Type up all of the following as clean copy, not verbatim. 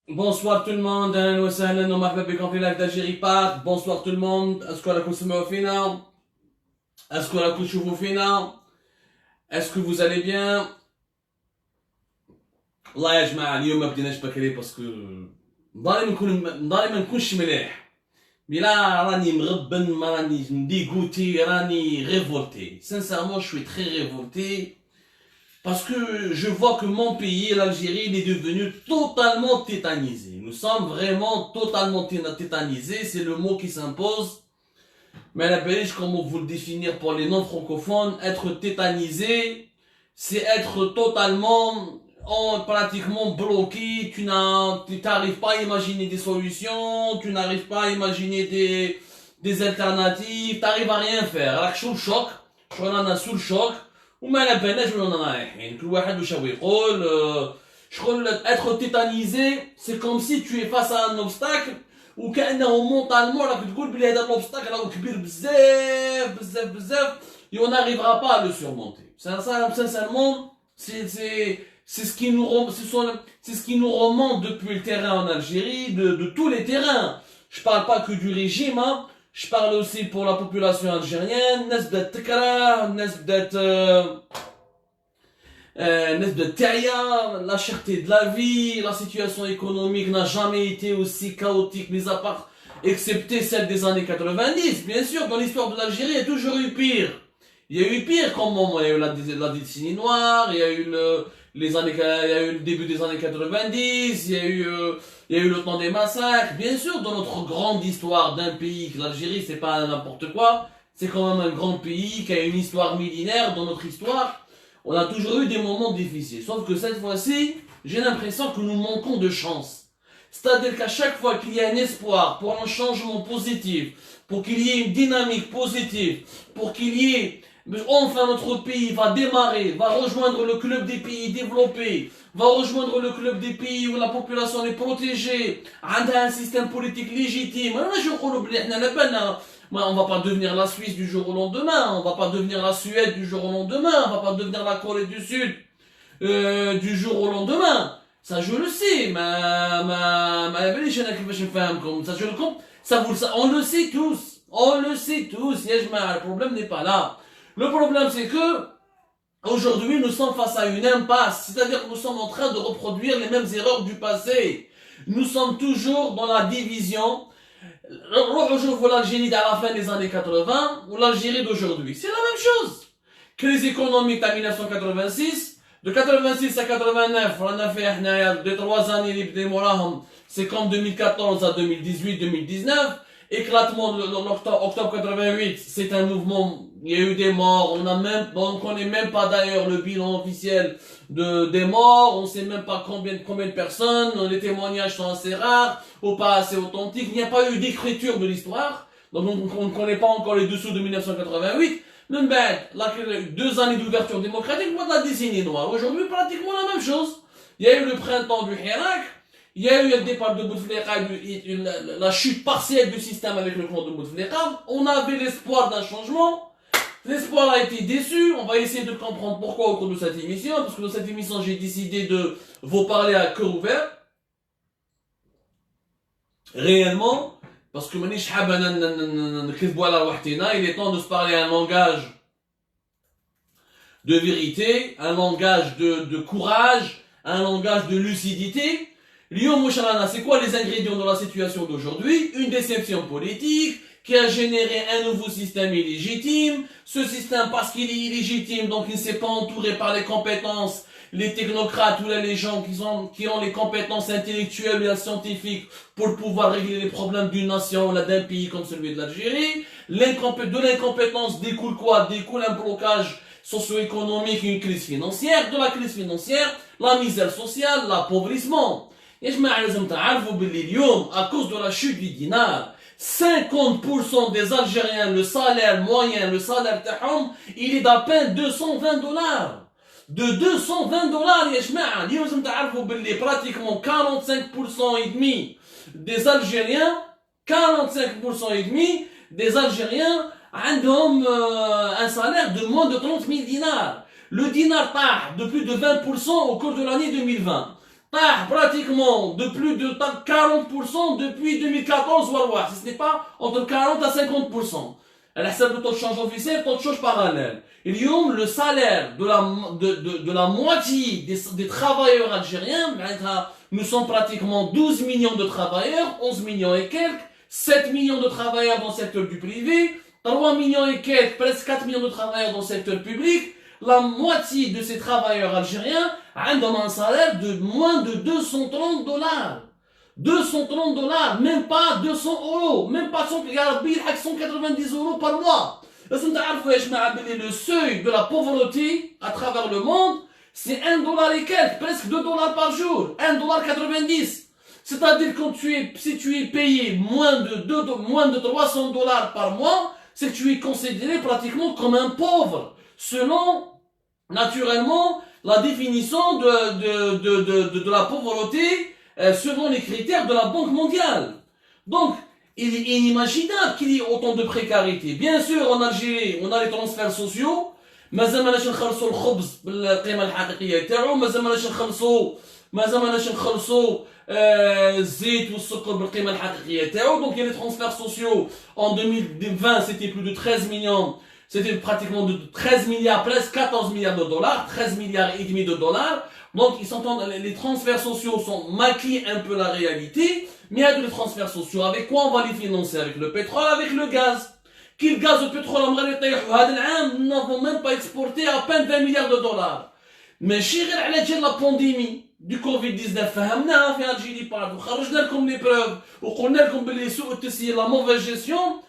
Bonsoir tout le monde, أهلا وسهلا ومرحبا بكم في لايف d'Algérie Park. Bonsoir tout le monde, اسكو راكم تسمعوا فينا؟ اسكو راكم تشوفوا فينا؟ Est-ce que vous allez bien؟ والله يا جماعة اليوم ما بديناش بكري باسكو نضالي ما نكونش مليح. بلا راني مغبن، ما راني مديغوتي، راني révolté. Sincèrement, je suis très révolté. Parce que je vois que mon pays, l'Algérie, il est devenu totalement tétanisé. Nous sommes vraiment totalement tétanisés, c'est le mot qui s'impose. Mais la Belgique, comment vous le définir pour les non-francophones, être tétanisé, c'est être totalement, pratiquement bloqué, tu n'arrives pas à imaginer des solutions, tu n'arrives pas à imaginer des alternatives, t'arrives à rien faire. Alors, sous le choc, je suis sous le choc. وما على بالناش وين رانا رايحين كل واحد واش هو يقول شغل être tétanisé c'est comme si tu es face à un obstacle وكأنه مونطالمون راك تقول بلي هذا l'obstacle راهو كبير بزاف بزاف بزاف et on n'arrivera pas à le surmonter. Sincèrement, c'est ce qui nous remonte depuis le terrain en Algérie, de tous les terrains. Je parle pas que du régime, hein. Je parle aussi pour la population algérienne. الناس بدات تكره، الناس بدات la cherté de la vie, la situation économique n'a jamais été aussi chaotique, mis à part, excepté celle des années 90. Bien sûr, dans l'histoire de l'Algérie, il y a toujours eu pire. Il y a eu pire comme moment. Il y a eu la décennie noire, il y a eu il y a eu le début des années 90, il y a eu le temps des massacres. Bien sûr, dans notre grande histoire d'un pays, l'Algérie, c'est pas n'importe quoi. C'est quand même un grand pays qui a une histoire millénaire dans notre histoire. On a toujours eu des moments difficiles. Sauf que cette fois-ci, j'ai l'impression que nous manquons de chance. C'est-à-dire qu'à chaque fois qu'il y a un espoir pour un changement positif, pour qu'il y ait une dynamique positive, pour qu'il y ait enfin notre pays va démarrer, va rejoindre le club des pays développés, va rejoindre le club des pays où la population est protégée, a un système politique légitime. On va pas devenir la Suisse du jour au lendemain, on va pas devenir la Suède du jour au lendemain, on va pas devenir la Corée du Sud du jour au lendemain. Ça je le sais, on le sait tous, le problème n'est pas là. Le problème c'est que aujourd'hui nous sommes face à une impasse, c'est-à-dire que nous sommes en train de reproduire les mêmes erreurs du passé. Nous sommes toujours dans la division. Rouvre l'Algérie à la fin des années 80 ou l'Algérie d'aujourd'hui. C'est la même chose. Crise économique en 1986, de 86 à 89, on a fait de 3 années, c'est comme 2014 à 2018-2019. Éclatement de octobre 88, c'est un mouvement, il y a eu des morts, on connaît même pas d'ailleurs le bilan officiel des morts, on sait même pas combien de personnes, les témoignages sont assez rares, ou pas assez authentiques, il n'y a pas eu d'écriture de l'histoire, donc on ne connaît pas encore les dessous de 1988, même bête, là, 2 années d'ouverture démocratique, moi de la décennie noire, aujourd'hui pratiquement la même chose. Il y a eu le printemps du Hirak, il y a eu le départ de Bouteflika, la chute partielle du système avec le clan de Bouteflika. On avait l'espoir d'un changement. L'espoir a été déçu. On va essayer de comprendre pourquoi au cours de cette émission. Parce que dans cette émission, j'ai décidé de vous parler à cœur ouvert. Réellement. Parce que il est temps de se parler un langage de vérité, un langage de courage, un langage de lucidité. Lyon Mouchalana, c'est quoi les ingrédients de la situation d'aujourd'hui? Une déception politique qui a généré un nouveau système illégitime. Ce système, parce qu'il est illégitime, donc il ne s'est pas entouré par les compétences, les technocrates ou les gens qui ont les compétences intellectuelles et scientifiques pour pouvoir régler les problèmes d'une nation ou d'un pays comme celui de l'Algérie. De l'incompétence découle quoi? Découle un blocage socio-économique et une crise financière. De la crise financière, la misère sociale, l'appauvrissement. Et je à cause de la chute du dinar, 50% des Algériens, le salaire moyen, le salaire tahom, il est d'à peine $220. De $220, pratiquement 45% et demi des Algériens, 45% et demi des Algériens ont un salaire de moins de 30 000 dinars. Le dinar part de plus de 20% au cours de l'année 2020. pratiquement de plus de 40% depuis 2014, si ce n'est pas entre 40 à 50%. Elle a le taux de change officiel, le taux de change parallèle. Il y a le salaire de la moitié des travailleurs algériens. Nous sommes pratiquement 12 millions de travailleurs, 11 millions et quelques, 7 millions de travailleurs dans le secteur du privé, 3 millions et quelques, presque 4 millions de travailleurs dans le secteur public. La moitié de ces travailleurs algériens ont un salaire de moins de 230 $. 230 $, même pas 200 €, même pas 190 € par mois. Le seuil de la pauvreté à travers le monde, c'est 1 $ et quelques, presque 2 $ par jour, 1,90 $. C'est-à-dire que si tu es payé moins de 300 $ par mois, c'est que tu es considéré pratiquement comme un pauvre, selon, naturellement, la définition de la pauvreté, selon les critères de la Banque mondiale. Donc, il est inimaginable qu'il y ait autant de précarité. Bien sûr, en Algérie, on a les transferts sociaux. مازال ماناش نخلصوا الخبز بالقيمه الحقيقيه تاعو مازال ماناش نخلصوا الزيت والسكر بالقيمه الحقيقيه تاعو. Donc il y a les transferts sociaux en 2020, c'était plus de 13 millions, c'était pratiquement de 13 milliards, presque 14 milliards de dollars, 13 milliards et demi de dollars. Donc les transferts sociaux sont maquillent un peu la réalité, mais il y a des transferts sociaux. Avec quoi on va les financer? Avec le pétrole, avec le gaz. Qui le gaz au pétrole nous n'avons même pas exporté à peine 20 milliards de dollars. Mais chérie, la pandémie du Covid-19, فهمناها في Algérie بعد وخرجنا لكم les preuves وقلنا لكم باللي سوء التسيير la mauvaise gestion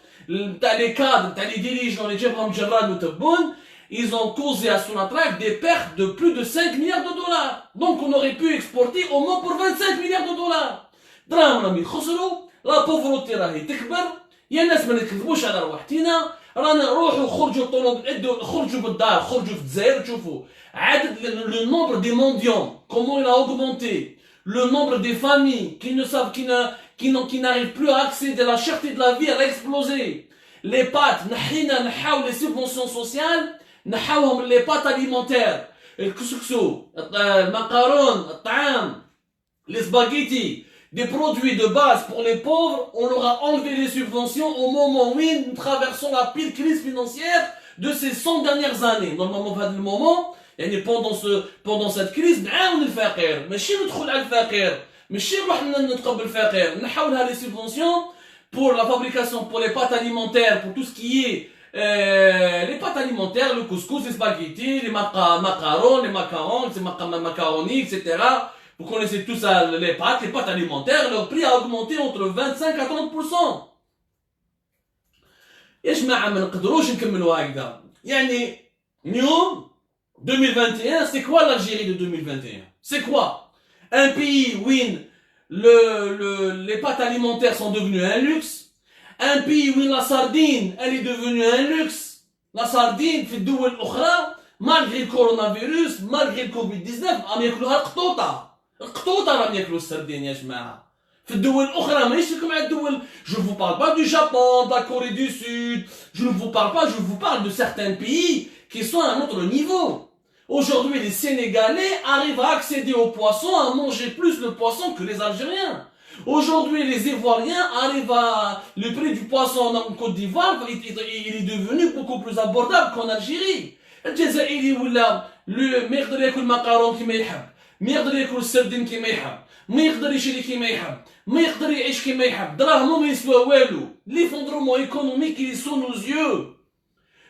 تاع les cadres تاع les dirigeants اللي جابهم جراد وتبون, ils ont causé à Sonatrach des pertes de plus de 5 milliards de dollars. Donc on aurait pu exporter au moins pour 25 milliards de dollars. دراهم راهم يخسروا, la pauvreté راهي تكبر. يا ناس ما نكذبوش على رواحتنا, رانا روحوا خرجوا بالدار, خرجوا في الجزائر تشوفوا عدد le nombre des mendiants, comment il a augmenté, le nombre des familles qui n'arrivent plus à accéder à la cherté de la vie, elle a explosé. Les pâtes, نحاو les subventions sociales, نحاوهم les pâtes alimentaires, الكسكسو, المقارون, الطعام, les spaghettis, des produits de base pour les pauvres, on leur a enlevé les subventions au moment où nous traversons la pire crise financière de ces 100 dernières années. Normalement, à le moment, pendant cette crise, نعاون الفقير, ماشي ندخل على الفقير, ماشي نروح نتقبل الفقير, نحاولها les subventions pour la fabrication, pour les pâtes alimentaires, pour tout ce qui est les pâtes alimentaires, le couscous, les spaghettis, les macarons, les macaronis, etc. Vous connaissez tous ça, les pâtes alimentaires, leur prix a augmenté entre 25 à 30%. يا جماعة ما نقدروش نكملوا هكذا. يعني اليوم 2021, c'est quoi l'Algérie de 2021? C'est quoi? Un pays où les pâtes alimentaires sont devenues un luxe. Un pays où la sardine, elle est devenue un luxe. La sardine, في الدول الأخرى, malgré le coronavirus, malgré le Covid-19, عم ياكلوها القطوطة. القطوطة راهم ياكلوا السردين يا جماعة. في الدول الأخرى ماشي لكم على الدول. Je ne vous parle pas du Japon, de la Corée du Sud. Je ne vous parle pas, je vous parle de certains pays qui sont à un autre niveau. Aujourd'hui, les Sénégalais arrivent à accéder au poisson, à manger plus le poisson que les Algériens. Aujourd'hui, les Ivoiriens arrivent à... Le prix du poisson en Côte d'Ivoire, il est devenu beaucoup plus abordable qu'en Algérie. الجزائري ولا ما يقدر ياكل مقارون كيما يحب, ما يقدر ياكل السردين كيما يحب, ما يقدر يشري كيما يحب, ما يقدر يعيش كيما يحب, دراهمو ما يسوى والو. L'effondrement économique, il est sous nos yeux.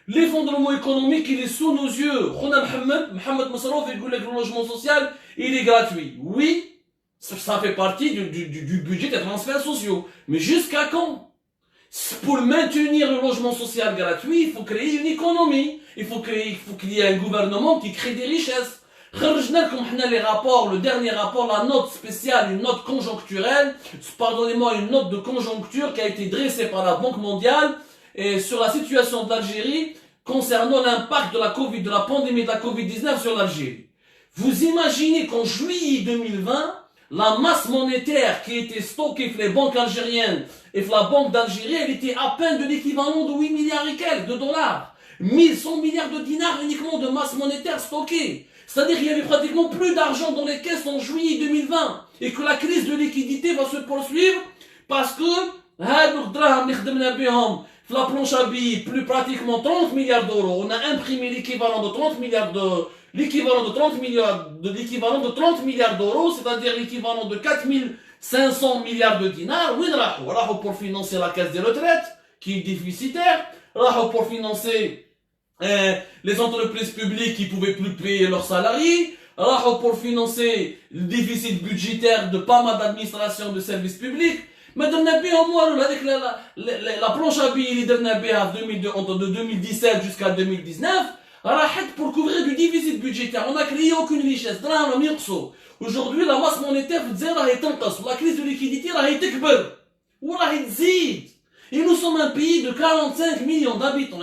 L'effondrement économique, il est sous nos yeux. Khona Mohamed Massarouf, il dit que le logement social, il est gratuit. Oui, ça fait partie du budget des transferts sociaux. Mais jusqu'à quand? Pour maintenir le logement social gratuit, il faut créer une économie. Il faut qu'il y ait un gouvernement qui crée des richesses. Les rapports, le dernier rapport, la note spéciale, une note conjoncturelle, pardonnez-moi, une note de conjoncture qui a été dressée par la Banque mondiale et sur la situation de l'Algérie concernant l'impact de la pandémie de la Covid-19 sur l'Algérie. Vous imaginez qu'en juillet 2020, la masse monétaire qui était stockée dans les banques algériennes et la Banque d'Algérie, elle était à peine de l'équivalent de 8 milliards et quelques de dollars. 1100 milliards de dinars uniquement de masse monétaire stockée. C'est-à-dire qu'il y avait pratiquement plus d'argent dans les caisses en juillet 2020 et que la crise de liquidité va se poursuivre parce que la planche à billets, plus pratiquement 30 milliards d'euros. On a imprimé l'équivalent de 30 milliards d'euros, c'est-à-dire l'équivalent de 4500 milliards de dinars. Oui, pour financer la caisse des retraites, qui est déficitaire, pour financer les entreprises publiques qui pouvaient plus payer leurs salariés, pour financer le déficit budgétaire de pas mal d'administrations de services publics. Mais avec la planche à billets de 2017 jusqu'à 2019, pour couvrir du déficit budgétaire, on n'a créé aucune richesse. Aujourd'hui, la masse monétaire, la crise de liquidité, et nous sommes un pays de 45 millions d'habitants.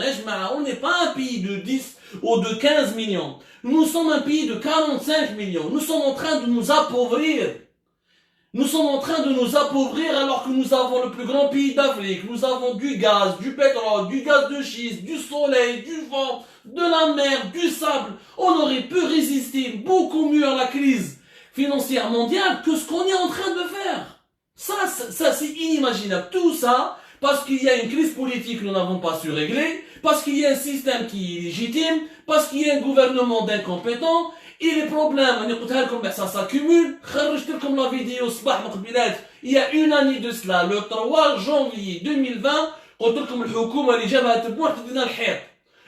On n'est pas un pays de 10 ou de 15 millions. Nous sommes un pays de 45 millions. Nous sommes en train de nous appauvrir. Nous sommes en train de nous appauvrir alors que nous avons le plus grand pays d'Afrique. Nous avons du gaz, du pétrole, du gaz de schiste, du soleil, du vent, de la mer, du sable. On aurait pu résister beaucoup mieux à la crise financière mondiale que ce qu'on est en train de faire. Ça c'est inimaginable. Tout ça parce qu'il y a une crise politique que nous n'avons pas su régler, parce qu'il y a un système qui est légitime, parce qu'il y a un gouvernement d'incompétents. Et les problèmes, ça s'accumule. Comme la vidéo il y a une année de cela, le 3 janvier 2020,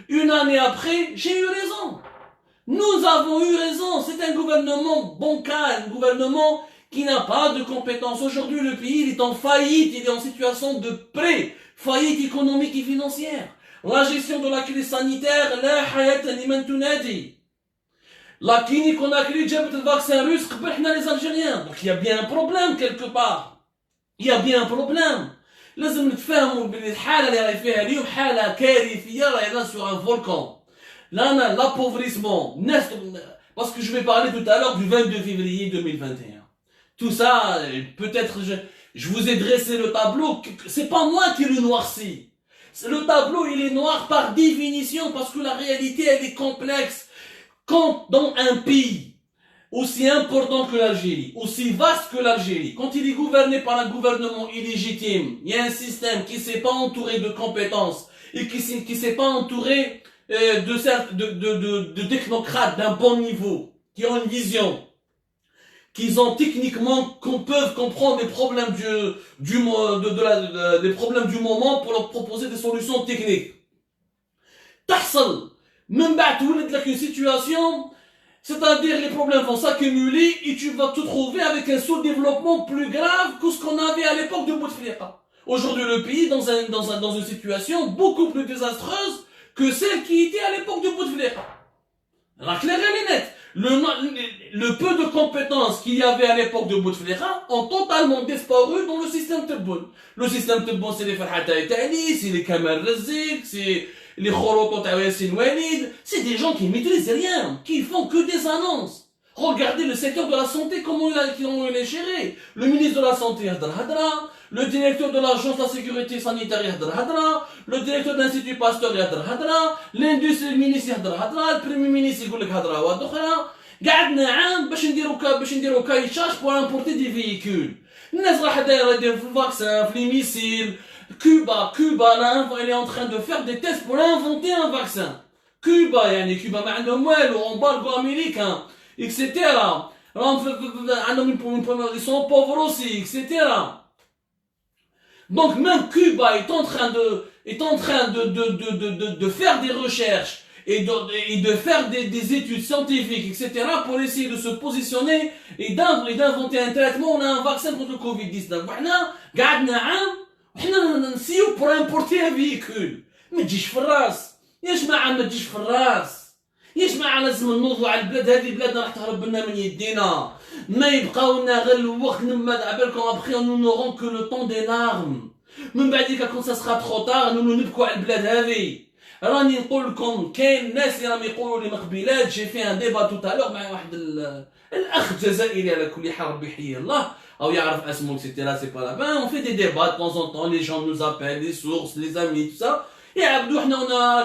une année après, j'ai eu raison. Nous avons eu raison. C'est un gouvernement bancal, un gouvernement qui n'a pas de compétences. Aujourd'hui, le pays il est en faillite, il est en situation de faillite économique et financière. La gestion de la crise sanitaire, la hayat liman tunadi. La clinique qu'on a créée, j'ai le vaccin russe, les Algériens. Donc il y a bien un problème quelque part. Il y a bien un problème. لازم نتفاهموا بلي الحالة اللي راهي فيها اليوم حالة كارثية راهي sur un volcan. Là, l'appauvrissement. Parce que je vais parler tout à l'heure du 22 février 2021. Tout ça, peut-être je vous ai dressé le tableau. C'est pas moi qui le noircis. Le tableau, il est noir par définition parce que la réalité, elle est complexe. Quand dans un pays aussi important que l'Algérie, aussi vaste que l'Algérie, quand il est gouverné par un gouvernement illégitime, il y a un système qui ne s'est pas entouré de compétences et qui ne s'est pas entouré de technocrates d'un bon niveau, qui ont une vision, qui ont techniquement, qu'on peut comprendre les problèmes des problèmes du moment pour leur proposer des solutions techniques. Tahsal. Même une situation, c'est-à-dire les problèmes vont s'accumuler et tu vas te trouver avec un sous-développement plus grave que ce qu'on avait à l'époque de Bouteflika. Aujourd'hui, le pays est dans une situation beaucoup plus désastreuse que celle qui était à l'époque de Bouteflika. La claire et nette. Le peu de compétences qu'il y avait à l'époque de Bouteflika ont totalement disparu dans le système Tebboune. Le système Tebboune, c'est les Farhata Itali, c'est les Kamal Razik, c'est les Khoroto Tawasin Walid. C'est des gens qui maîtrisent rien, qui font que des annonces. Regardez le secteur de la santé, comment il est géré. Le ministre de la Santé, Hadra Hadra. Le directeur de l'Agence de la Sécurité Sanitaire, Hadra Hadra. Le directeur de l'Institut Pasteur, Hadra Hadra. L'industrie, le ministre, Hadra Hadra. Le premier ministre, il dit Hadra Hadra. قعدنا عام باش نديرو كايتشاج pour importer des véhicules. الناس راح دايره في الفاكسان في لي ميسيل. Cuba, là, elle est en train de faire des tests pour inventer un vaccin. Cuba, ما عندهم والو, embargo américain, etc. Ils sont pauvres aussi, etc. Donc même Cuba est en train de faire des recherches et de faire des études scientifiques, etc. pour essayer de se positionner et d'inventer un traitement. On a un vaccin contre le Covid-19. قعدنا عام وحنا نسيو pour importer un véhicule. ما تجيش في الراس. يا جماعة ما تجيش في الراس. يا جماعة لازم نوضوا على البلاد هذه بلادنا راح تهرب لنا من يدينا. ما يبقاو لنا غير الوقت نمد عبالكم après nous n'aurons que le temps des larmes. من بعديك quand ça sera trop tard nous نبكوا على البلاد هذه. راني نقول لكم كاين ناس اللي راهم يقولوا لي مقبلات جي في ان ديبا تو تالور مع واحد الاخ جزائري على كل حال ربي يحيي الله او يعرف اسمه etc. c'est pas la peine. On fait des débats de temps en temps, les gens nous appellent, les sources, les amis, tout ça. Et Abdou,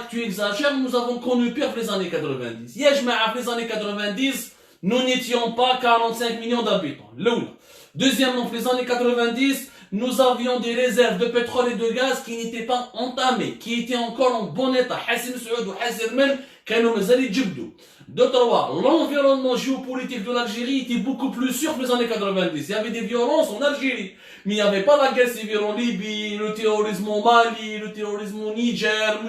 tu exagères, nous avons connu pire que les années 90. Les années 90, nous n'étions pas 45 millions d'habitants. Deuxièmement, les années 90, nous avions des réserves de pétrole et de gaz qui n'étaient pas entamées, qui étaient encore en bon état. Hassim Saoud ou Hassim Men, كانوا مازال يتجبدوا. De trois, l'environnement géopolitique de l'Algérie était beaucoup plus sûr que les années 90. Il y avait des violences en Algérie, mais il n'y avait pas la guerre civile en Libye, le terrorisme au Mali, le terrorisme au Niger,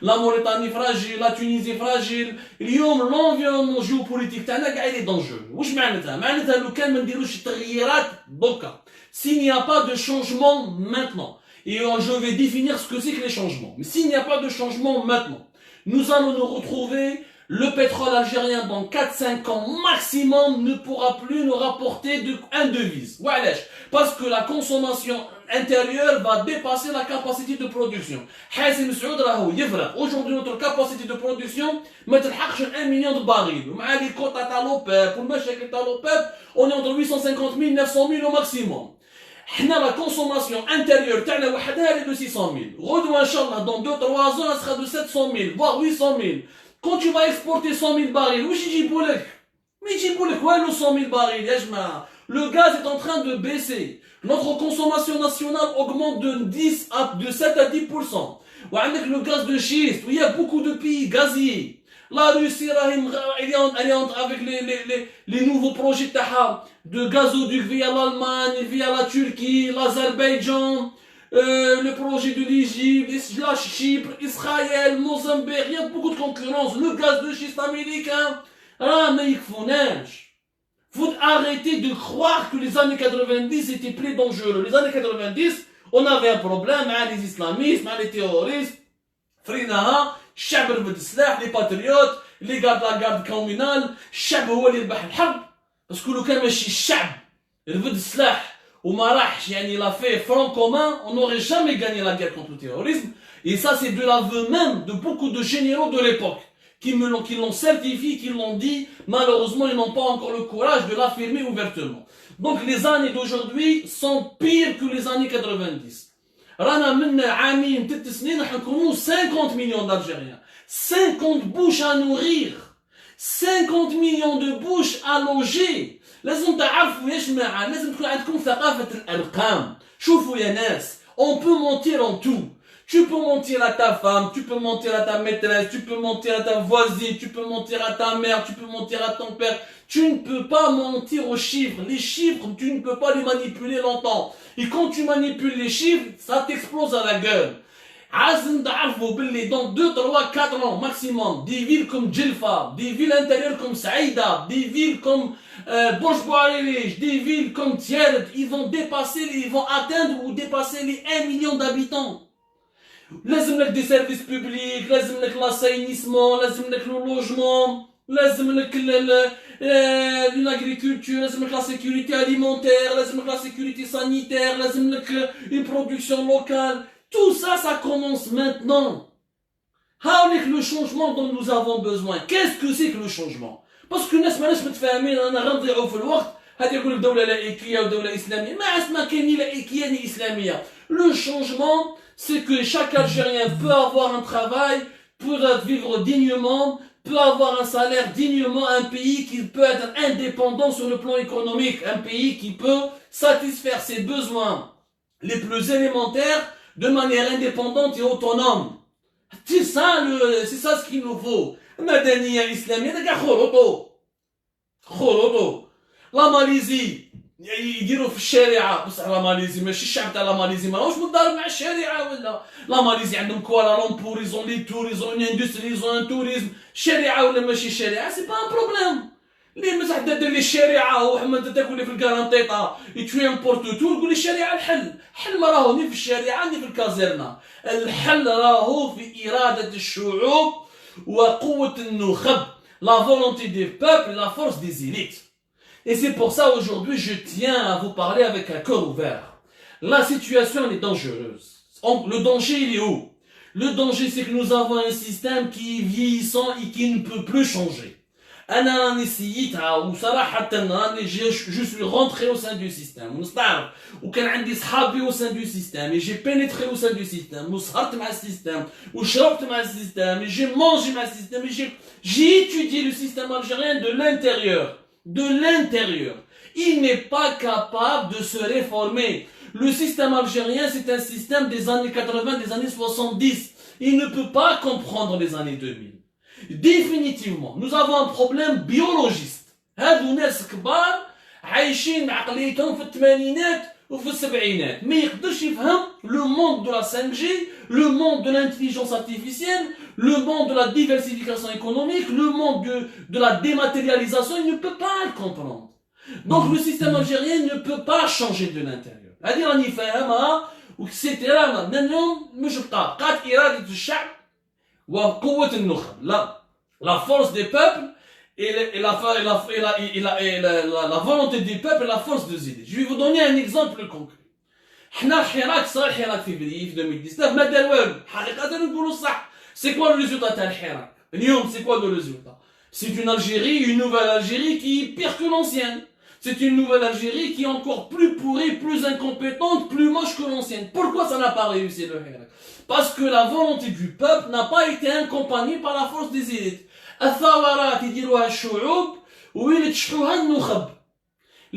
la Mauritanie fragile, la Tunisie fragile. اليوم l'environnement géopolitique تاعنا قاعد est dangereux. واش معناتها؟ معناتها لو كان ما نديروش تغييرات دوكا. S'il n'y a pas de changement maintenant, et je vais définir ce que c'est que les changements. Mais s'il n'y a pas de changement maintenant, nous allons nous retrouver. Le pétrole algérien dans 4-5 ans maximum ne pourra plus nous rapporter un devise. Parce que la consommation intérieure va dépasser la capacité de production. Aujourd'hui notre capacité de production ما تلحقش 1 million de barils. مع les quotas تاع l'OPEP والمشاكل تاع l'OPEP, on est entre 850 000 900 000 au maximum. La consommation intérieure تاعنا وحدها est de 600 000. غدوة إن شاء الله dans 2-3 ans elle sera de 700 000 voire 800 000. Quand tu vas exporter 100 000 barils, où j'y dis mais j'y dis quoi le 100 000 barils? Le gaz est en train de baisser. Notre consommation nationale augmente de 7 à 10%. Le gaz de schiste, où il y a beaucoup de pays gaziers. La Russie, elle est avec les nouveaux projets de gazoduc via l'Allemagne, via la Turquie, l'Azerbaïdjan. Le projet de l'Égypte, la Chypre, Israël, Mozambique, il y a beaucoup de concurrence. Le gaz de schiste américain, mais il faut arrêter de croire que les années 90 étaient plus dangereux. Les années 90, on avait un problème avec les islamistes, avec les terroristes. Frinaha, الشعب رفض السلاح, les patriotes, les gars de la garde communale, الشعب هو اللي ربح الحرب. Parce que لو كان ماشي الشعب رفض السلاح il a fait front commun, on n'aurait jamais gagné la guerre contre le terrorisme. Et ça, c'est de l'aveu même de beaucoup de généraux de l'époque, qui l'ont certifié, qui l'ont dit. Malheureusement, ils n'ont pas encore le courage de l'affirmer ouvertement. Donc, les années d'aujourd'hui sont pires que les années 90. Rana minna amim, 50 millions d'Algériens, 50 bouches à nourrir, 50 millions de bouches à loger. لازم تعرفوا يا جماعة, لازم تكون عندكم ثقافة الأرقام. شوفوا يا ناس, on peut mentir en tout. Tu peux mentir à ta femme, tu peux mentir à ta maîtresse, tu peux mentir à ta voisine, tu peux mentir à ta mère, tu peux mentir à ton père. Tu ne peux pas mentir aux chiffres. Les chiffres, tu ne peux pas les manipuler longtemps. Et quand tu manipules les chiffres, ça t'explose à la gueule. Dans 2, 3, 4 ans maximum, des villes comme Djelfa, des villes intérieures comme Saïda, des villes comme Bouch Bouarirish, des villes comme Tierd, ils vont atteindre ou dépasser les 1 million d'habitants. لازم لك des services publics, لازم لك l'assainissement, لازم لك le logement, لازم لك l'agriculture, لازم لك la sécurité alimentaire, لازم لك la sécurité sanitaire, لازم لك une production locale. Tout ça, ça commence maintenant. هاوليك le changement dont nous avons besoin. Qu'est-ce que c'est que le changement? Parce que الناس ماناش متفاهمين, انا غنضيعوا في الوقت. هادي يقول لك دولة لائكية ودولة إسلامية. ما اسمها كاين ني لائكية ني إسلامية. Le changement, c'est que chaque Algérien peut avoir un travail, peut vivre dignement, peut avoir un salaire dignement, un pays qui peut être indépendant sur le plan économique, un pays qui peut satisfaire ses besoins les plus élémentaires de manière indépendante et autonome. C'est ça ce qu'il nous faut. Madaniya islamia, la Malaisie, يديروا في الشارع, بصح لا ماليزي ماشي الشعب تاع لا ماليزي ماهوش متضارب مع الشارع ولا. لا ماليزي عندهم كوالالمبور, ils ont les tours, ils ont une industrie, ils ont un tourisme. الشارع ولا ماشي الشارع, c'est pas un problème. ليه مزح دير لي الشارع وحما انت تاكل في الكارانتيطا يتوي امبورت تو, تقول لي الشارع الحل ما راهو ني في الشارع ني في الكازيرنا. الحل راهو في إرادة الشعوب وقوة النخب, la volonté des peuples, la force des élites. Et c'est pour ça aujourd'hui je tiens à vous parler avec un cœur ouvert. La situation est dangereuse. Le danger il est où? Le danger c'est que nous avons un système qui est vieillissant et qui ne peut plus changer. انا راني سييتها وصراحه راني جو سوي رونتري au sein du système ونستعرف وكان عندي صحابي au sein du système et j'ai pénétré au sein du système وسهرت مع السيستم وشربت مع السيستم et j'ai mangé مع السيستم et j'ai étudié le système algérien de l'intérieur. Il n'est pas capable de se réformer. Le système algérien, c'est un système des années 80, des années 70. Il ne peut pas comprendre les années 2000. Définitivement, nous avons un problème biologiste. هادو ناس كبار عايشين عقليتهم في الثمانينات وفي السبعينات. ما يقدرش يفهم le monde de la 5G, le monde de l'intelligence artificielle, le monde de la diversification économique, le monde de la dématérialisation. Il ne peut pas le comprendre. Donc le système algérien ne peut pas changer de l'intérieur. هذه راني فاهمها وكسيتي راه من اليوم مش بقات إرادة الشعب وقوة النخب. La force des peuples et la volonté des peuples et la force des idées. Je vais vous donner un exemple concret. حنا الحراك صار الحراك في فبراير في 2019 ما دار والو حقيقة نقولوا الصح. C'est quoi le résultat تاع الحراك؟ اليوم c'est quoi le résultat? C'est une Algérie, une nouvelle Algérie qui est pire que l'ancienne. C'est une nouvelle Algérie qui est encore plus pourrie, plus incompétente, plus moche que l'ancienne. Pourquoi ça n'a pas réussi le Hirak? Parce que la volonté du peuple n'a pas été accompagnée par la force des élites.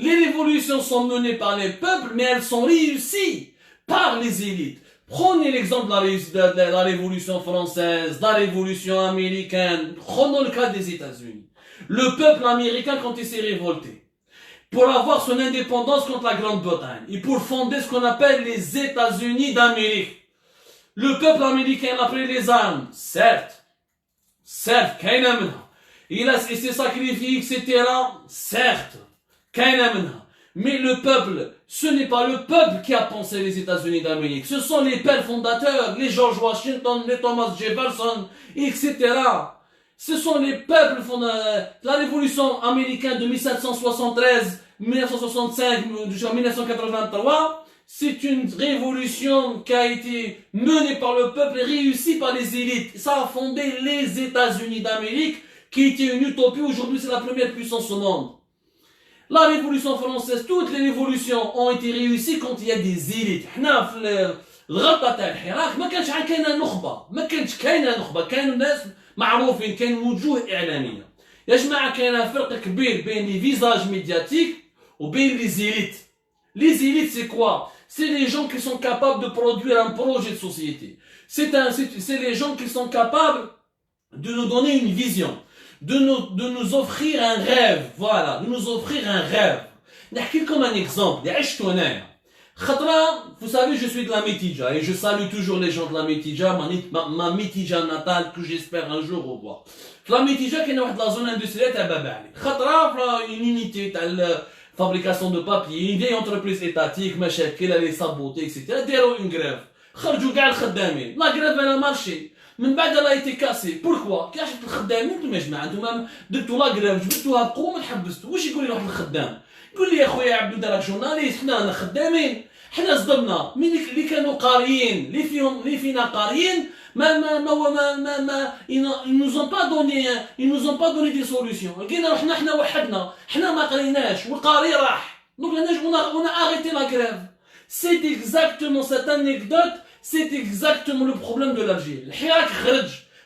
Les révolutions sont menées par les peuples, mais elles sont réussies par les élites. Prenez l'exemple de la révolution française, de la révolution américaine. Prenons le cas des États-Unis. Le peuple américain, quand il s'est révolté, pour avoir son indépendance contre la Grande-Bretagne, et pour fonder ce qu'on appelle les États-Unis d'Amérique, le peuple américain a pris les armes, certes, il s'est sacrifié, etc., certes, mais le peuple, ce n'est pas le peuple qui a pensé les États-Unis d'Amérique, ce sont les pères fondateurs, les George Washington, les Thomas Jefferson, etc. Ce sont les peuples fondateurs. La révolution américaine de 1773, 1965, jusqu'en 1983, c'est une révolution qui a été menée par le peuple et réussie par les élites. Ça a fondé les États-Unis d'Amérique, qui était une utopie. Aujourd'hui, c'est la première puissance au monde. La révolution française, toutes les révolutions ont été réussies quand il y a des élites. حنا في الغلطة تاع الحراك ما كانش كاينة نخبة، كانوا ناس معروفين، كاين وجوه إعلامية. يا جماعة كاين فرق كبير بين les visages médiatiques ou bien les élites. Les élites, c'est quoi? C'est les gens qui sont capables de produire un projet de société. C'est les gens qui sont capables de nous donner une vision, de nous offrir un rêve. Voilà, de nous offrir un rêve. نحكي لكم un exemple. اللي عشته أنا. Vous savez, je suis de la Métidja et je salue toujours les gens de la Métidja, ma Métidja natale que j'espère un jour revoir. La Métidja qui est dans zone industrielle à Babali. Une unité de fabrication de papier, une vieille entreprise étatique, مشاكل, elle est sabotée, etc. داروا une grève. خرجوا كاع الخدامين. La grève elle a marché. من بعد elle a été cassée. Pourquoi? كاش الخدامين انتم يا جماعه انتم درتوا لا grève جبتوها بقوه تحبستوا. واش يقول لي واحد الخدام؟ يقول لي يا خويا عبدو دراك جورناليست حنا خدامين. حنا صدمنا من اللي كانوا قاريين اللي فينا قاريين ils nous ont pas donné des solutions. لقينا روحنا حنا وحدنا حنا ما قريناش والقاري راح. Donc on a arrêté la grève. C'est exactement cette anecdote, c'est exactement le problème de l'Algérie. الحراك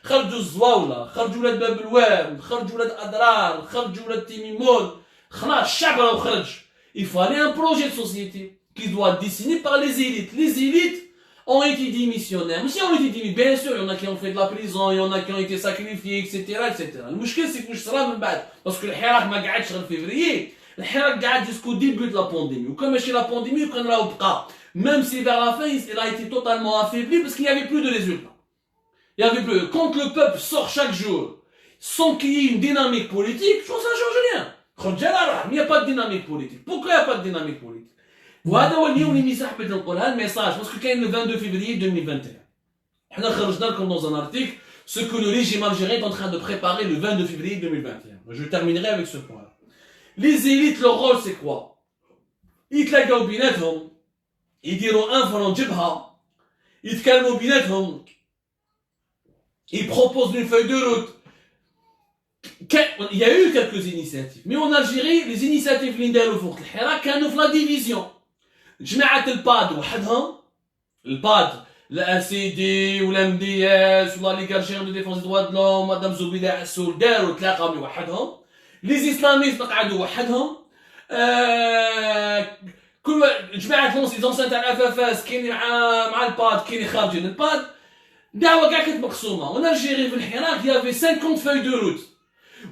خرجوا الزواولة، خرجوا ولاد باب الواد، خرجوا ولاد أدرار، خرجوا ولاد تيميمون، خلاص الشعب راه خرج. Il fallait un projet de société qui doit être dessiné par les élites. Les élites ont été démissionnaires. Mais si on été démissionnaires, bien sûr, il y en a qui ont fait de la prison, il y en a qui ont été sacrifiés, etc., etc. Le مشكل c'est que je serai من بعد. Parce que الحراك ما قعدش غير février. الحراك قعد jusqu'au début de la pandémie. Ou comme chez la pandémie, quand راهو بقى. Même si vers la fin, il a été totalement affaibli parce qu'il n'y avait plus de résultats. Il y avait plus. Quand le peuple sort chaque jour, sans qu'il y ait une dynamique politique, ça ne change rien. Il n'y a pas de dynamique politique. Pourquoi il n'y a pas de dynamique politique? وهذا هو اليوم اللي ميسا حبيت نقولها الميساج باسكو كاين le 22 février 2021. حنا خرجنا لكم dans un article ce que le régime algérien est en train de préparer le 22 février 2021. Je terminerai avec ce point. Les élites, leur rôle c'est quoi? يتلاقاو بيناتهم يديروا انفرون جبهة يتكلموا بيناتهم ils proposent une feuille de route il y a eu quelques initiatives, mais en Algérie, les initiatives اللي نداروا فوق الحراك كانوا في لا ديفيزيون. جماعة الباد وحدهم، الباد لا سي دي ولا ام دي اس ولا ليغ الجيريان دو ديفونس دو دو لوم مدام زبيدة عسول داروا تلاقاو وحدهم. لي اسلاميست قعدوا وحدهم. كل جماعة لونسيون تاع الافافاس كاين مع الباد كاين خارجين الباد. دعوة كاع كانت مقسومة. وان الجيري في الحراك يافي 50 فeuilles de route.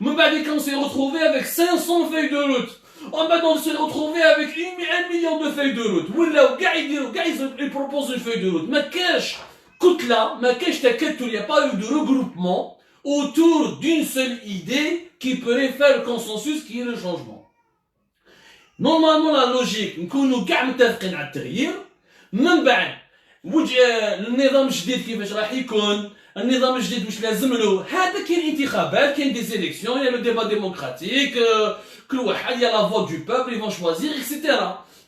من بعد on s'est retrouvé avec 500 feuilles de route. En bas on s'est retrouvé avec 1 million de feuilles de route. ولاو كاع يديروا كاع ils proposent une feuille de route. ما كاش كتلة ما كاش تكتل. Il n'y a pas eu de regroupement autour d'une seule idée qui pourrait faire le consensus qui est le changement. Normalement la logique نكونوا كاع متفقين على التغيير. من بعد النظام الجديد كيفاش راح يكون، النظام الجديد واش لازم له، هذا كاين انتخابات كاين دي زيليكسيون يا لو ديبا ديموكراتيك كل واحد يا لا فوت du peuple ils vont choisir etc.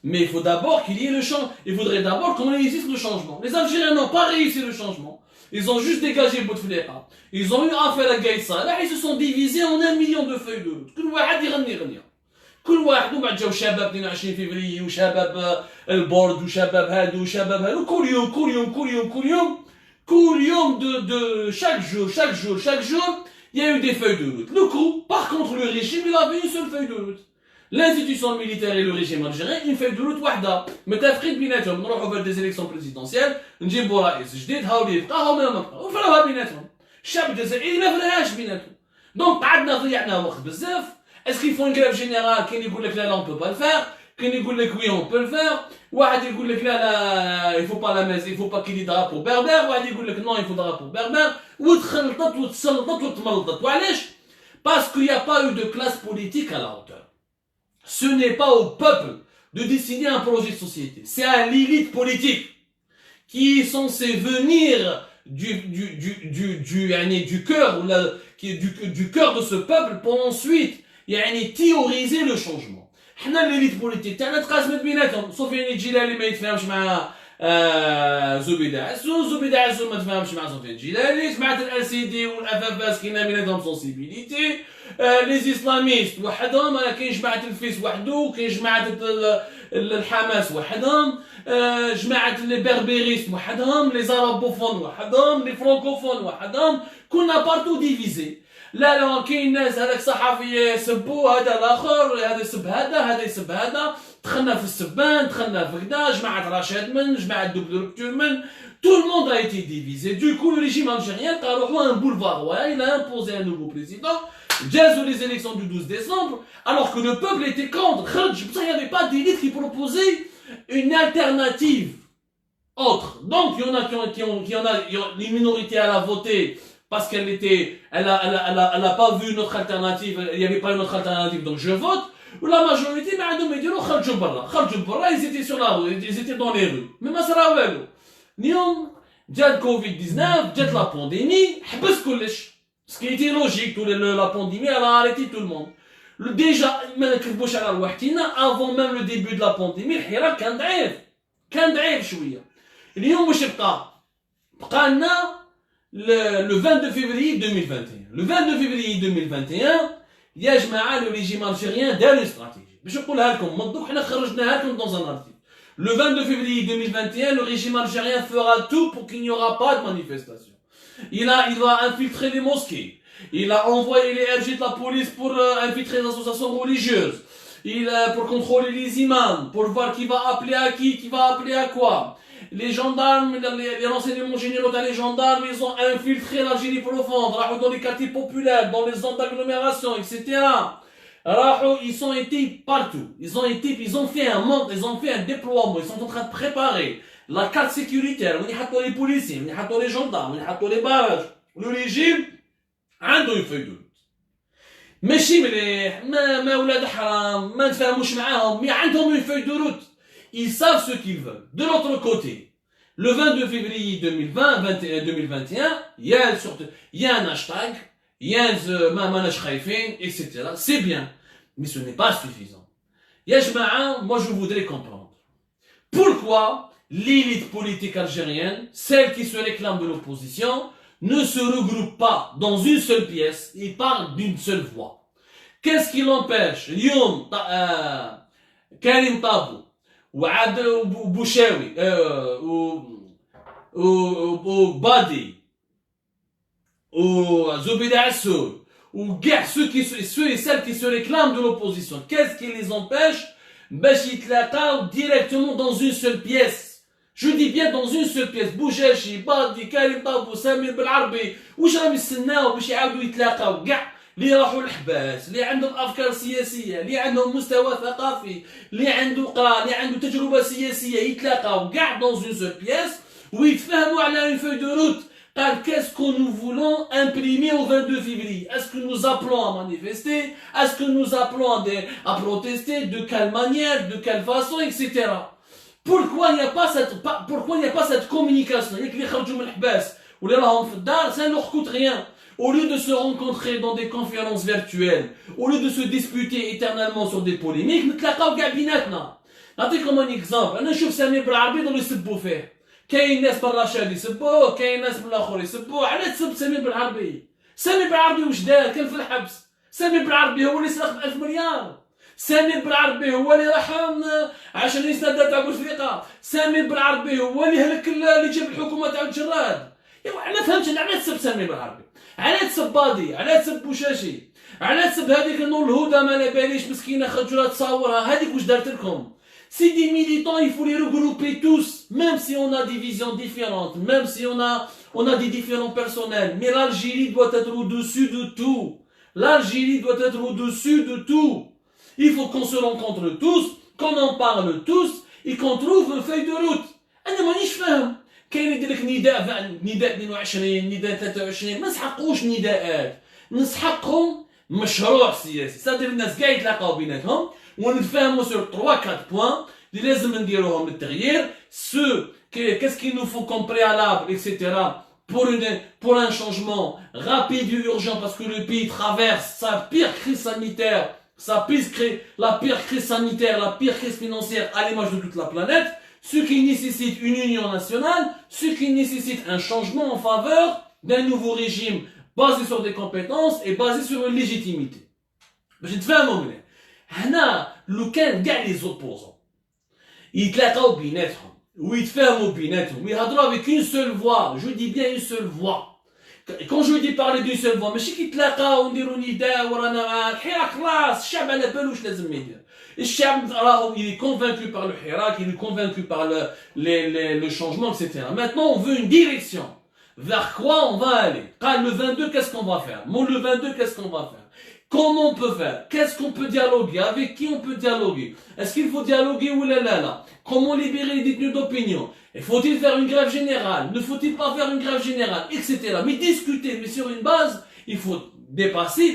Mais il faut d'abord qu'il y ait le changement. Il faudrait d'abord qu'on réussisse le changement. Les Algériens n'ont pas réussi le changement. Ils ont juste dégagé Bouteflika. Ils ont eu affaire à Gaïd Salah. Ils se sont divisés en 1 million de feuilles de route. كل واحد يغني غنية. كل واحد وبعد جاو شباب 22 فبراير وشباب البورد وشباب هادو وشباب هادو كل يوم de chaque jour il y a eu des feuilles de route. Le coup, par contre le régime il avait une seule feuille de route. L'institution militaire et le régime algérien une feuille de route واحدة متفقين بيناتهم نروحوا vers des élections présidentielles نجيبوا رئيس جديد هاو اللي يبقى هاو ما يبقى وفرها بيناتهم. الشعب الجزائري ما فرهاش بيناتهم. دونك قعدنا ضيعنا وقت بزاف. Est-ce qu'ils font une grève générale qui يقول لك لا on peut pas le faire كاين يقول لك oui on peut le faire واحد يقول لك لا il faut pas la messe il faut pas qu'il y ait drapeau berbère واحد يقول لك non il faut drapeau berbère وتخلطت وتسلطت وتملطت وعلاش parce qu'il n'y a pas eu de classe politique à la hauteur. Ce n'est pas au peuple de décider un projet de société, c'est à l'élite politique qui est censée venir du cœur du cœur de ce peuple pour ensuite يعني théoriser le changement. حنا l'élite politique تاعنا تقاسمت بيناتهم. سفيان الجيلاني ما يتفاهمش مع زبيدة عسول، زبيدة عسول ما تفاهمش مع سفيان الجيلاني، جماعة ال سي دي والافافاس كاين بيناتهم سونسيبيليتي، لي اسلاميست وحدهم، كاين جماعة الفيس وحدو، كاين جماعة الحماس وحدهم، جماعة لي بربريست وحدهم، لي زارابوفون وحدهم، لي فرانكوفون وحدهم، كنا بارتو ديفيزي. لا كاين ناس هذاك صحفي يسبوا هذا الاخر هذا يسب هذا يسب هذا دخلنا في السبان دخلنا في كذا جماعه رشاد من جماعه دوبل ركتور من tout le monde a été divisé. Du coup le régime algérien a روحو un boulevard il a imposé un nouveau président جازوا les élections du 12 décembre alors que le peuple était contre خرج بصح il n'y avait pas d'élite qui proposait une alternative autre. Donc il y en a les minorités à la voter parce elle a pas vu notre alternative, il n'y avait pas une autre alternative, donc je vote. Ou la majorité, mais ils étaient sur la route, ils étaient dans les rues. Mais ما صرا والو. اليوم جات Covid-19, جات la pandémie, حبس كلش. Ce qui était logique, la pandémie, elle a arrêté tout le monde. Déjà, ما نكذبوش على رواحتنا, avant même le début de la pandémie, الحراك كان ضعيف شوية. اليوم واش بقى لنا le 22 février 2021. Le 22 février 2021, يا جماعة le régime algérien دار une stratégie. باش نقولها لكم منطوق حنا خرجناها لكم dans un article. Le 22 février 2021, le régime algérien fera tout pour qu'il n'y aura pas de manifestation. Il va infiltrer les mosquées. Il a envoyé les RG de la police pour infiltrer les associations religieuses. Pour contrôler les imams, pour voir qui va appeler à qui va appeler à quoi. Les gendarmes, les renseignements généraux des gendarmes, ils ont infiltré l'Algérie profonde, dans les quartiers populaires, dans les zones d'agglomération, etc. Ils ont été partout. Ils ont fait un déploiement. Ils sont en train de préparer la carte sécuritaire. On y a les policiers, on y a les gendarmes, on y a les barrages. Le régime a une feuille de route. ماشي مليح ما ولاد حرام ما نتفاهموش معاهم mais عندهم une feuille de route. Ils savent ce qu'ils veulent. De l'autre côté, le 22 février 2021, il y a un hashtag, il y a un manage khaifin, etc. C'est bien, mais ce n'est pas suffisant. Ya jma'a, moi je voudrais comprendre. Pourquoi l'élite politique algérienne, celle qui se réclame de l'opposition, ne se regroupent pas dans une seule pièce, ils parlent d'une seule voix. Qu'est-ce qui l'empêche? اليوم كريم طابو وعاد وبوشاوي وبادي وزبيدة عسول وكاع ceux et celles qui se réclament de l'opposition, qu'est-ce qui les empêche باش يتلاقاو directement dans une seule pièce? Je dis bien dans une seule pièce. بوشاشي بادي كريم طابو سمير بالعربي واش راهم يستناو باش يعاودوا يتلاقاو كاع اللي راحوا الحباس، اللي عندهم افكار سياسيه، اللي عندهم مستوى ثقافي، اللي عنده قرا، اللي عنده تجربه سياسيه، يتلاقاو كاع dans une seule pièce ويتفاهموا على une feuille de route. قال qu'est-ce que nous voulons imprimer au 22 février? Est-ce que nous appelons à manifester? Est-ce que nous appelons à protester? De quelle manière? De quelle façon? Etc. Pourquoi il n'y a pas cette communication? Il y a qui خرجوا من الحباس واللي راهم في الدار, ça ne leur coûte rien. Au lieu de se rencontrer dans des conférences virtuelles, au lieu de se disputer éternellement sur des polémiques, نتلاقاو كاع بيناتنا. نعطيكم un exemple. انا نشوف سمير بالعربي يضلوا يسبوا فيه. كاين ناس برا شاد يسبوه, كاين ناس بالاخر يسبوه. علاش تسب سمير بالعربي؟ سمير بالعربي واش دار؟ كان في الحبس. سمير بالعربي هو اللي سرق ب1000 مليار. سمير بالعربي هو اللي راح عشان يستنى تاع بوفليقه. سمير بالعربي هو اللي هلك اللي جاب الحكومه تاع الجراد. ايوا انا فهمت علاش تسب سمير بالعربي. علاش تسب بادي؟ علاش تسب بوشاشي؟ علاش تسب هذيك النور الهدى ما على باليش مسكينه خرجوا لها تصاورها؟ هذيك واش دارت لكم؟ C'est des militants, il faut les regrouper tous, même si on a des visions différentes, même si on a des différents personnels. Mais l'Algérie doit être au-dessus de tout. L'Algérie doit être au-dessus de tout. Il faut qu'on se rencontre tous, qu'on en parle tous, et qu'on trouve une feuille de route. أنا مانيش فاهم. كاين يدير لك نداء 22 نداء 23 ما نسحقوش نداءات, نسحقهم مشروع سياسي. صادر الناس كاع يتلاقاو بيناتهم ونتفاهموا sur 3-4 points اللي لازم نديروهم للتغيير. Qu'est-ce qu'il nous faut comme préalable, etc. pour un changement rapide et urgent, parce que le pays traverse sa pire crise sanitaire, la pire crise sanitaire, la pire crise financière à l'image de toute la planète, ce qui nécessite une union nationale, ce qui nécessite un changement en faveur d'un nouveau régime basé sur des compétences et basé sur une légitimité. باش نتفاهموا مليح. هنا لو كان كاع لي زوبوزون يتلاقاو بيناتهم ويتفاهموا بيناتهم ويهضروا avec une seule voix, je dis bien une seule voix. Quand je dis parler d'une seule voix, ماشي كيتلاقاو ونديروا نداء ورانا مع الحراك خلاص الشعب على بالو واش لازم يدير. الشعب راهو il est convaincu par le hirak, il est convaincu par le changement, etc. Maintenant on veut une direction. Vers quoi on va aller? Le 22, qu'est-ce qu'on va faire? Le 22, qu'est-ce qu'on va faire? Comment on peut faire? Qu'est-ce qu'on peut dialoguer? Avec qui on peut dialoguer? Est-ce qu'il faut dialoguer ou là? Comment libérer les détenus d'opinion? Et faut-il faire une grève générale? Ne faut-il pas faire une grève générale? Etc. Mais discuter, mais sur une base, il faut dépasser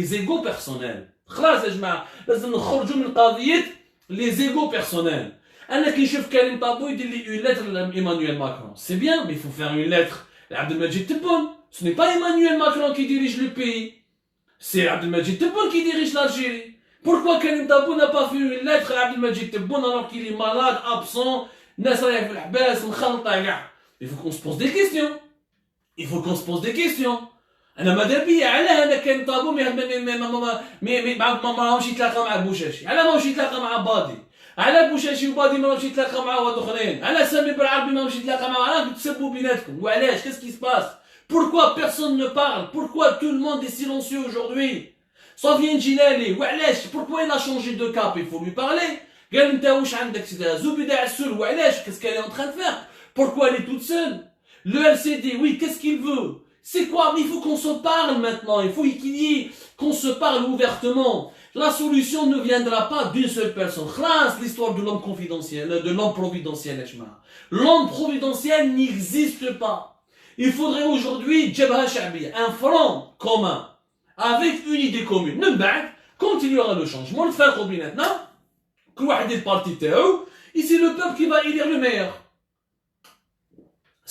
les égos personnels. خلاص يا جماعة لازم نخرجوا من قضية les égos personnels. أنا كي نشوف كريم طابو يدير لي une lettre لإيمانويل ماكرون. C'est bien, mais il faut faire une lettre لعبدالمجيد تبون. Ce n'est pas Emmanuel Macron qui dirige le pays. C'est Abdelmajid Tebboune qui dirige l'Algérie. Pourquoi Karim Tabou n'a pas fait une lettre à Abdelmajid Tebboune alors qu'il est malade, absent, il faut qu'on se pose des questions. Il faut qu'on se pose des questions. أنا ماذا بيا على هذا كان طابو ما ماهوش يتلاقى مع بوشاشي، على ماهوش يتلاقى مع بادي، على بوشاشي وبادي ماهوش يتلاقى مع واحد اخرين، على سامي بالعربي ماهوش يتلاقى مع راكم تسبوا بيناتكم، وعلاش؟ qu'est-ce qui se passe? Pourquoi personne ne parle? Pourquoi tout le monde est silencieux aujourd'hui? Sofiane Djilali, وعلاش؟ Pourquoi il a changé de cap? Il faut lui parler. قال انت واش عندك زبيدة عسول وعلاش؟ qu'est-ce qu'elle est en train de faire? Pourquoi elle est toute seule? Le LCD, oui, qu'est-ce qu'il veut? C'est quoi? Mais il faut qu'on se parle maintenant, il faut qu'on se parle ouvertement. La solution ne viendra pas d'une seule personne. Khlas, l'histoire de l'homme confidentiel, de l'homme providentiel, l'homme providentiel n'existe pas. Il faudrait aujourd'hui, Jabha Sha'biya, un front commun, avec une idée commune. Quand il y aura le changement, le faire maintenant, que le parti et c'est le peuple qui va élire le meilleur.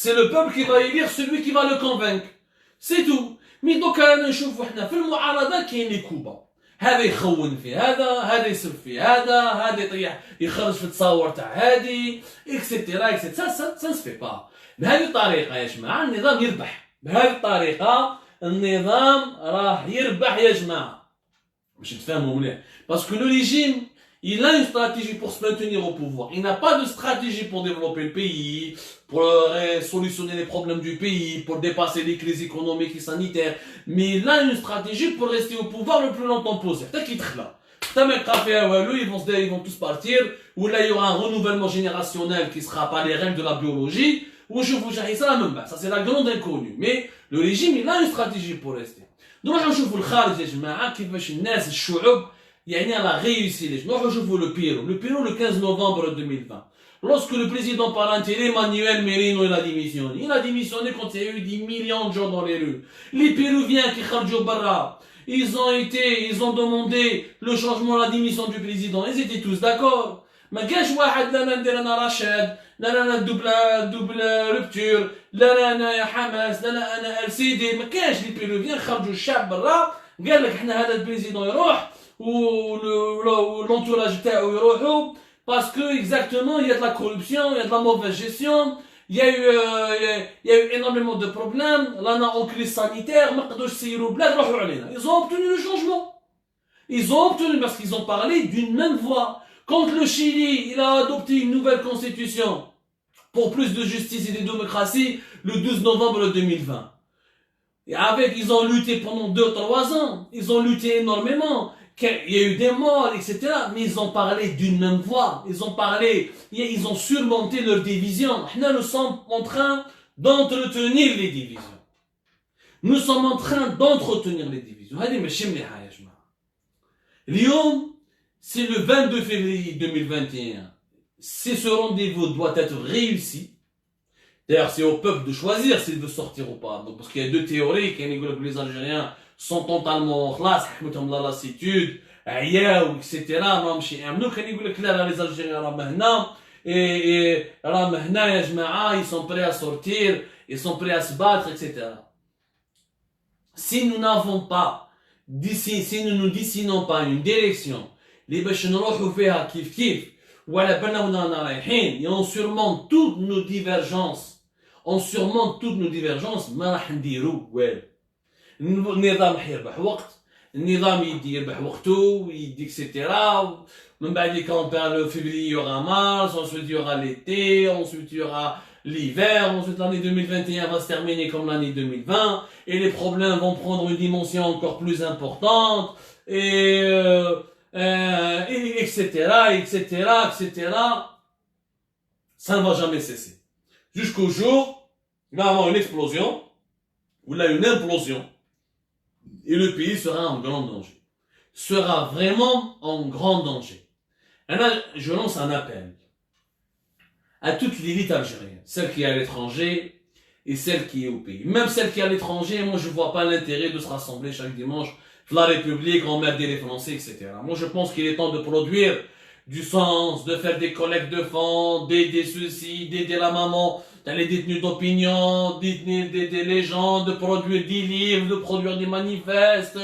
C'est le peuple qui va élire celui qui va le convaincre. C'est tout. Mais donc انا نشوفوا احنا في المعارضه كاين لي كوبا، هذا يخون في هذا يسب في هذا يطيح يخرج في التصاور تاع هذه اكسيتيرا اكسيتيرا. سا سا سا سفي با بهذه الطريقه يا جماعه النظام يربح. بهذه الطريقة النظام راح يربح يا جماعة. باش نتفاهموا مليح. Parce que le régime, il a une stratégie pour se maintenir au pouvoir. Il n'a pas de stratégie pour développer le pays, pour solutionner les problèmes du pays, pour dépasser les crises économiques et sanitaires. Mais il a une stratégie pour rester au pouvoir le plus longtemps possible. T'as qui là. Ils vont tous partir, ou là il y aura un renouvellement générationnel qui sera pas les règles de la biologie, ou je vous dirai ça la même base. Ça c'est la grande inconnue. Mais le régime, il a une stratégie pour rester. Donc je vous le kharj, les gens, كيفاش الناس الشعوب يعني elle a réussi les gens. Je vous le Pérou. Le Pérou le 15 novembre 2020. Lorsque le président par intérim, Manuel Merino, il a démissionné. Il a démissionné quand il y a eu 10 millions de gens dans les rues. Les Péruviens qui kharjou barra, ils ont demandé le changement, la démission du président. Ils étaient tous d'accord. ما كاش واحد لا ندير انا رشاد لا انا دوبل رupture لا انا يا حماس لا انا ال سي دي. ما كاش لي بيروفيان خرجوا الشعب برا قال لك احنا هذا البريزيدون يروح والانتوراج تاعو يروحوا باسكو اكزاكتومون il y a de la corruption, il y a de la mauvaise gestion, il y a eu énormément de problèmes. Là en crise sanitaire ما قدروش يسيروا البلاد روحوا علينا. Ils ont obtenu le changement. Ils ont obtenu parce qu'ils ont parlé d'une même voix. Quand le Chili, il a adopté une nouvelle constitution pour plus de justice et de démocratie le 12 novembre 2020. Et ils ont lutté pendant 2-3 ans. Ils ont lutté énormément. Il y a eu des morts, etc. Mais ils ont parlé d'une même voix. Ils ont surmonté leurs divisions. Nous sommes en train d'entretenir les divisions. Nous sommes en train d'entretenir les divisions. C'est le 22 février 2021. Ce rendez-vous doit être réussi. D'ailleurs, c'est au peuple de choisir s'il veut sortir ou pas. Donc, parce qu'il y a deux théories, que les Algériens sont totalement en classe, la lassitude, etc. Les Algériens, ils sont prêts à sortir, ils sont prêts à se battre, etc. Si nous n'avons pas, si nous ne dessinons pas une direction, les باش نروحوا فيها كيف كيف ولا بالنا ونا رايحين et on surmonte toutes nos divergences ما راح نديرو والو. النظام حيربح وقت, النظام يدي يربح وقته يدي اكسيتيرا. من بعد quand le février il y aura mars, ensuite il y aura l'été, ensuite il y aura l'hiver, ensuite l'année 2021 va se terminer comme l'année 2020 et les problèmes vont prendre une dimension encore plus importante etc. Ça ne va jamais cesser. Jusqu'au jour, il va y avoir une explosion, ou là une implosion, et le pays sera en grand danger. Sera vraiment en grand danger. Et là, je lance un appel à toute l'élite algérienne, celle qui est à l'étranger et celle qui est au pays. Même celle qui est à l'étranger, moi je vois pas l'intérêt de se rassembler chaque dimanche la République, emmerder les Français, etc. Moi, je pense qu'il est temps de produire du sens, de faire des collectes de fonds, d'aider ceux-ci, d'aider la maman, dans les détenus d'opinion, d'aider les gens, de produire des livres, de produire des manifestes,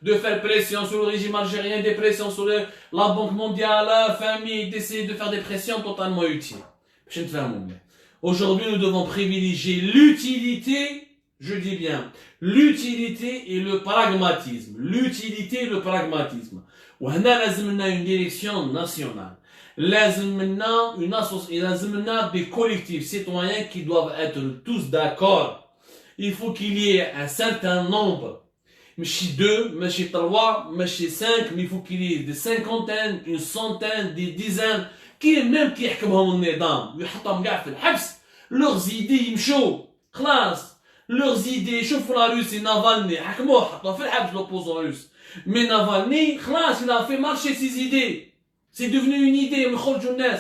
de faire pression sur le régime algérien, des pressions sur la Banque mondiale, la famille, d'essayer de faire des pressions totalement utiles. Aujourd'hui, nous devons privilégier l'utilité. Je dis bien, l'utilité et le pragmatisme. L'utilité et le pragmatisme. وهنا لازم لنا une direction nationale. لازم لنا des collectifs citoyens qui doivent être tous d'accord. Il faut qu'il y ait un certain nombre. ماشي 2, ماشي 3, ماشي 5, mais il faut qu'il y ait des cinquantaines, une centaine, des dizaines, même qui يحكمهم النظام ويحطهم كاع في الحبس. Leurs idées يمشوا. خلاص. Leurs idées, شوفوا la Russie, Navalny, حكموه حطوه في الحبس l'opposant russe. Mais Navalny, خلاص, il a fait marcher ses idées. C'est devenu une idée,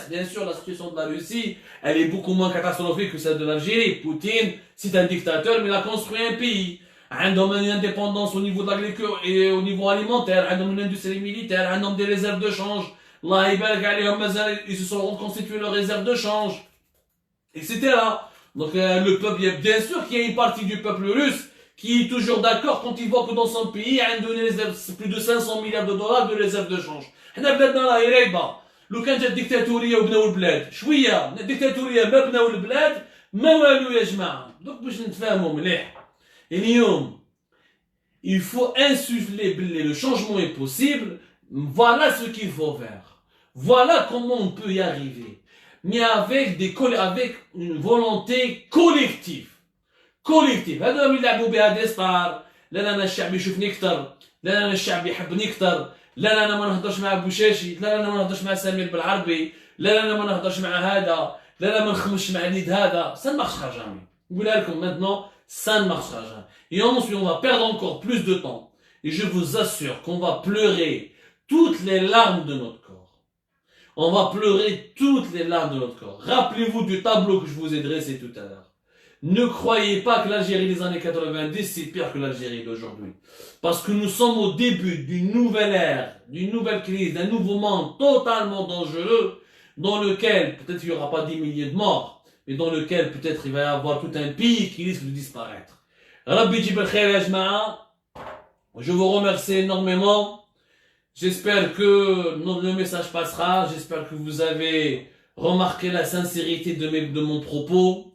bien sûr, la situation de la Russie, elle est beaucoup moins catastrophique que celle de l'Algérie. Poutine, c'est un dictateur, mais il a construit un pays. عندهم une indépendance au niveau de l'agriculture et au niveau alimentaire, عندهم une industrie militaire, عندهم des réserves de change. الله يبارك عليهم مازال ils se sont reconstitués leurs réserves de change, etc. Donc le peuple, bien sûr qu'il y a une partie du peuple russe qui est toujours d'accord quand il voit que dans son pays, il y a plus de 500 milliards de dollars de réserves de change. حنا بلادنا راهي رايبه. لو كان جات ديكتاتوريه وبناو البلاد شويه، الديكتاتوريه ما بناو البلاد ما والو يا جماعه. دوك باش نتفاهموا مليح. اليوم il faut insuffler le changement est possible. Voilà ce qu'il faut faire. Voilà comment on peut y arriver. Mais avec une volonté collective. كوليكتيف هذا اللي يلعبوا بها دي ستار. لا انا الشعب يشوفني اكثر، لا انا الشعب يحبني اكثر، لا انا ما نهضرش مع بوشاشي، لا انا ما نهضرش مع سمير بالعربي، لا انا ما نهضرش مع هذا، لا انا ما نخمش مع اليد هذا. Ça ne marchera jamais. نقولها لكم maintenant, ça ne marchera jamais. Et ensuite on va perdre encore plus de temps. Et je vous assure qu'on va pleurer toutes les larmes de notre corps. On va pleurer toutes les larmes de notre corps. Rappelez-vous du tableau que je vous ai dressé tout à l'heure. Ne croyez pas que l'Algérie des années 90 c'est pire que l'Algérie d'aujourd'hui. Parce que nous sommes au début d'une nouvelle ère, d'une nouvelle crise, d'un nouveau monde totalement dangereux, dans lequel peut-être il n'y aura pas 10 milliers de morts, mais dans lequel peut-être il va y avoir tout un pays qui risque de disparaître. Rabbi Jibel Khair ya Jama'a, je vous remercie énormément. J'espère que le message passera. J'espère que vous avez remarqué la sincérité de mon propos.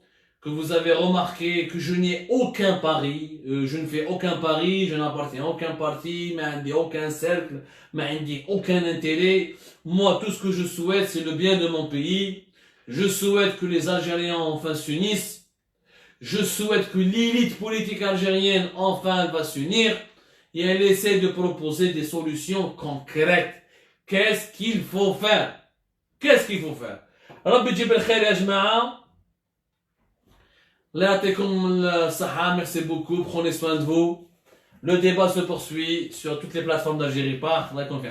Que vous avez remarqué que je n'ai aucun pari, je ne fais aucun pari, je n'appartiens à aucun parti, mais aucun cercle, mais aucun intérêt. Moi, tout ce que je souhaite, c'est le bien de mon pays. Je souhaite que les Algériens enfin s'unissent. Je souhaite que l'élite politique algérienne enfin va s'unir et elle essaie de proposer des solutions concrètes. Qu'est-ce qu'il faut faire? Qu'est-ce qu'il faut faire? Rabbi Jibel Khair ya Jama'a. Merci beaucoup, prenez soin de vous. Le débat se poursuit sur toutes les plateformes d'Algérie par la conférence.